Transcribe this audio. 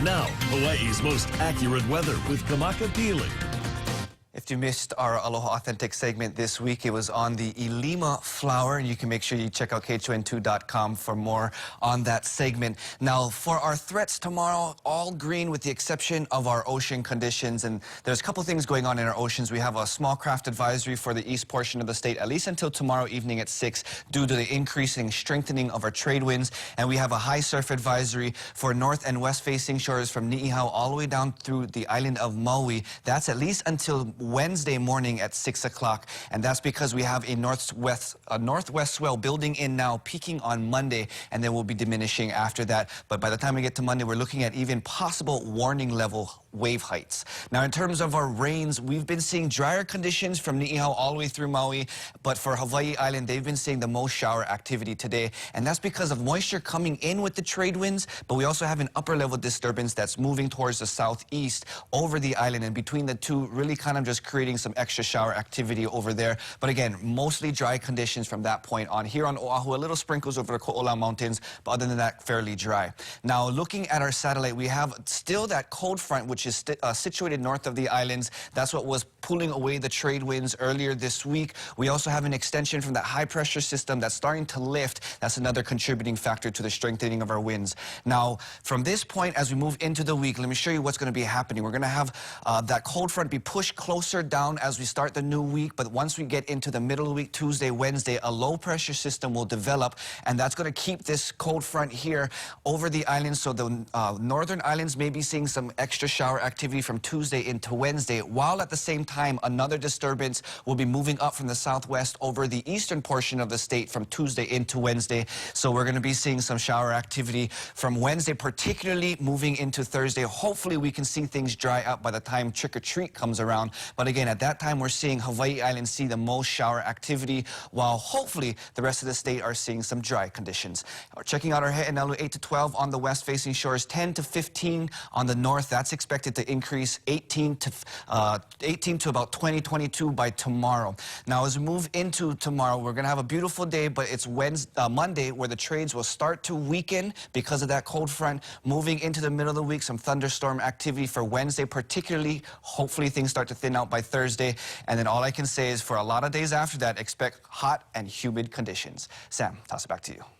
Now, Hawaii's most accurate weather with Kamaka Pili. If you missed our Aloha Authentic segment this week, it was on the Ilima flower, and you can make sure you check out KHON2.com for more on that segment. Now, for our threats tomorrow, all green with the exception of our ocean conditions, and there's a couple things going on in our oceans. We have a small craft advisory for the east portion of the state, at least until tomorrow evening at 6, due to the increasing strengthening of our trade winds, and we have a high surf advisory for north and west facing shores from Ni'ihau all the way down through the island of Maui. That's at least until Wednesday morning at 6 o'clock, and that's because we have a northwest swell building in now, peaking on Monday, and then we'll be diminishing after that. But by the time we get to Monday, we're looking at even possible warning level wave heights. Now, in terms of our rains, we've been seeing drier conditions from Ni'ihau all the way through Maui, but for Hawaii Island, they've been seeing the most shower activity today, and that's because of moisture coming in with the trade winds, but we also have an upper level disturbance that's moving towards the southeast over the island, and between the two, really kind of just creating some extra shower activity over there. But again, mostly dry conditions from that point on. Here on Oahu, a little sprinkles over the Ko'ola Mountains, but other than that, fairly dry. Now, looking at our satellite, we have still that cold front, which is situated north of the islands. That's what was pulling away the trade winds earlier this week. We also have an extension from that high pressure system that's starting to lift. That's another contributing factor to the strengthening of our winds. Now, from this point, as we move into the week, let me show you what's going to be happening. We're going to have that cold front be pushed closer down as we start the new week, but once we get into the middle of the week, Tuesday, Wednesday, a low pressure system will develop, and that's going to keep this cold front here over the islands. So the northern islands may be seeing some extra shower activity from Tuesday into Wednesday, while at the same time another disturbance will be moving up from the southwest over the eastern portion of the state from Tuesday into Wednesday. So we're going to be seeing some shower activity from Wednesday, particularly moving into Thursday. Hopefully we can see things dry up by the time trick-or-treat comes around. But again, at that time, we're seeing Hawaii Island see the most shower activity, while hopefully the rest of the state are seeing some dry conditions. We're checking out our He'enelu 8 to 12 on the west-facing shores, 10 to 15 on the north. That's expected to increase 18 to about 20, 22 by tomorrow. Now, as we move into tomorrow, we're going to have a beautiful day, but it's Monday where the trades will start to weaken because of that cold front. Moving into the middle of the week, some thunderstorm activity for Wednesday, particularly. Hopefully things start to thin out by Thursday, and then all I can say is for a lot of days after that, expect hot and humid conditions. Sam, toss it back to you.